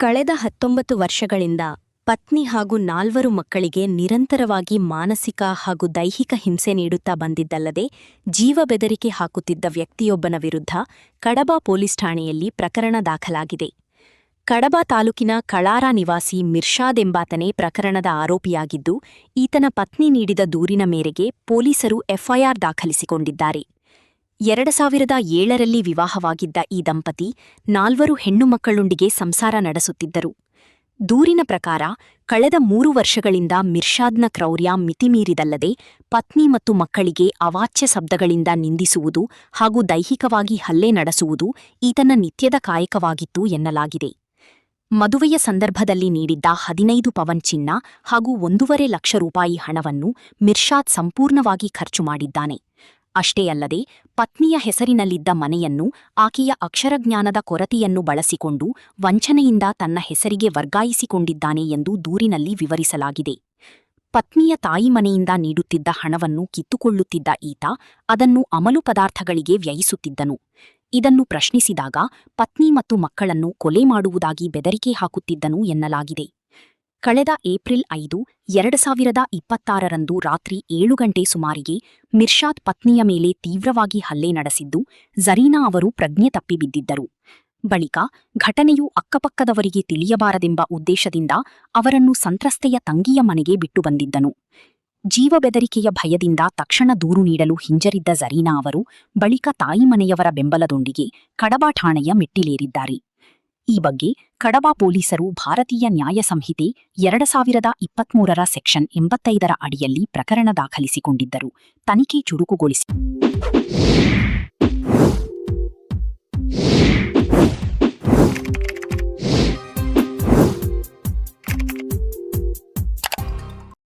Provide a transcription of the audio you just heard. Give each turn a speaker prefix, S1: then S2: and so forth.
S1: ಕಳೆದ 19 ವರ್ಷಗಳಿಂದ ಪತ್ನಿ ಹಾಗೂ 4 ಮಕ್ಕಳಿಗೆ ನಿರಂತರವಾಗಿ ಮಾನಸಿಕ ಹಾಗೂ ದೈಹಿಕ ಹಿಂಸೆ ನೀಡುತ್ತಾ ಬಂದಿದ್ದಲ್ಲದೆ ಜೀವ ಬೆದರಿಕೆ ಹಾಕುತ್ತಿದ್ದ ವ್ಯಕ್ತಿಯೊಬ್ಬನ ವಿರುದ್ಧ ಕಡಬ ಪೊಲೀಸ್ ಠಾಣೆಯಲ್ಲಿ ಪ್ರಕರಣ ದಾಖಲಾಗಿದೆ. ಕಡಬ ತಾಲೂಕಿನ ಕಳಾರ ನಿವಾಸಿ ಮಿರ್ಷಾದ್ ಎಂಬಾತನೇ ಪ್ರಕರಣದ ಆರೋಪಿಯಾಗಿದ್ದು, ಈತನ ಪತ್ನಿ ನೀಡಿದ ದೂರಿನ ಮೇರೆಗೆ ಪೊಲೀಸರು ಎಫ್ಐಆರ್ ದಾಖಲಿಸಿಕೊಂಡಿದ್ದಾರೆ. 2007ರಲ್ಲಿ ವಿವಾಹವಾಗಿದ್ದ ಈ ದಂಪತಿ 4 ಹೆಣ್ಣು ಮಕ್ಕಳೊಂದಿಗೆ ಸಂಸಾರ ನಡೆಸುತ್ತಿದ್ದರು. ದೂರಿನ ಪ್ರಕಾರ ಕಳೆದ 3 ವರ್ಷಗಳಿಂದ ಮಿರ್ಷಾದ್ನ ಕ್ರೌರ್ಯ ಮಿತಿಮೀರಿದಲ್ಲದೆ ಪತ್ನಿ ಮತ್ತು ಮಕ್ಕಳಿಗೆ ಅವಾಚ್ಯ ಶಬ್ದಗಳಿಂದ ನಿಂದಿಸುವುದು ಹಾಗೂ ದೈಹಿಕವಾಗಿ ಹಲ್ಲೆ ನಡೆಸುವುದು ಈತನ ನಿತ್ಯದ ಕಾಯಕವಾಗಿತ್ತು ಎನ್ನಲಾಗಿದೆ. ಮದುವೆಯ ಸಂದರ್ಭದಲ್ಲಿ ನೀಡಿದ್ದ 15 ಪವನ್ ಚಿನ್ನ ಹಾಗೂ 1.5 ಲಕ್ಷ ರೂಪಾಯಿ ಹಣವನ್ನು ಮಿರ್ಷಾದ್ ಸಂಪೂರ್ಣವಾಗಿ ಖರ್ಚು ಮಾಡಿದ್ದಾನೆ. ಅಷ್ಟೇ ಅಲ್ಲದೆ ಪತ್ನಿಯ ಹೆಸರಿನಲ್ಲಿದ್ದ ಮನೆಯನ್ನು ಆಕೆಯ ಅಕ್ಷರಜ್ಞಾನದ ಕೊರತೆಯನ್ನು ಬಳಸಿಕೊಂಡು ವಂಚನೆಯಿಂದ ತನ್ನ ಹೆಸರಿಗೆ ವರ್ಗಾಯಿಸಿಕೊಂಡಿದ್ದಾನೆ ಎಂದು ದೂರಿನಲ್ಲಿ ವಿವರಿಸಲಾಗಿದೆ. ಪತ್ನಿಯ ತಾಯಿ ಮನೆಯಿಂದ ನೀಡುತ್ತಿದ್ದ ಹಣವನ್ನು ಕಿತ್ತುಕೊಳ್ಳುತ್ತಿದ್ದ ಈತ ಅದನ್ನು ಅಮಲು ಪದಾರ್ಥಗಳಿಗೆ ವ್ಯಯಿಸುತ್ತಿದ್ದನು. ಇದನ್ನು ಪ್ರಶ್ನಿಸಿದಾಗ ಪತ್ನಿ ಮತ್ತು ಮಕ್ಕಳನ್ನು ಕೊಲೆ ಮಾಡುವುದಾಗಿ ಬೆದರಿಕೆ ಹಾಕುತ್ತಿದ್ದನು ಎನ್ನಲಾಗಿದೆ. ಕಳೆದ ಏಪ್ರಿಲ್ 5, 2026ರಂದು ರಾತ್ರಿ 7 ಗಂಟೆ ಸುಮಾರಿಗೆ ಮಿರ್ಷಾದ್ ಪತ್ನಿಯ ಮೇಲೆ ತೀವ್ರವಾಗಿ ಹಲ್ಲೆ ನಡೆಸಿದ್ದು, ಝರೀನಾ ಅವರು ಪ್ರಜ್ಞೆ ತಪ್ಪಿ ಬಿದ್ದಿದ್ದರು. ಬಳಿಕ ಘಟನೆಯು ಅಕ್ಕಪಕ್ಕದವರಿಗೆ ತಿಳಿಯಬಾರದೆಂಬ ಉದ್ದೇಶದಿಂದ ಅವರನ್ನು ಸಂತ್ರಸ್ತೆಯ ತಂಗಿಯ ಮನೆಗೆ ಬಿಟ್ಟು ಬಂದಿದ್ದನು. ಜೀವ ಬೆದರಿಕೆಯ ಭಯದಿಂದ ತಕ್ಷಣ ದೂರು ನೀಡಲು ಹಿಂಜರಿದ್ದ ಝರೀನಾ ಅವರು ಬಳಿಕ ತಾಯಿ ಮನೆಯವರ ಬೆಂಬಲದೊಂದಿಗೆ ಕಡಬ ಠಾಣೆಯ ಮೆಟ್ಟಿಲೇರಿದ್ದಾರೆ. ಈ ಬಗ್ಗೆ ಕಡಬ ಪೊಲೀಸರು ಭಾರತೀಯ ನ್ಯಾಯ ಸಂಹಿತೆ 2023ರ ಸೆಕ್ಷನ್ 85ರ ಅಡಿಯಲ್ಲಿ ಪ್ರಕರಣ ದಾಖಲಿಸಿಕೊಂಡಿದ್ದರು. ತನಿಖೆ ಚುರುಕುಗೊಳಿಸಿ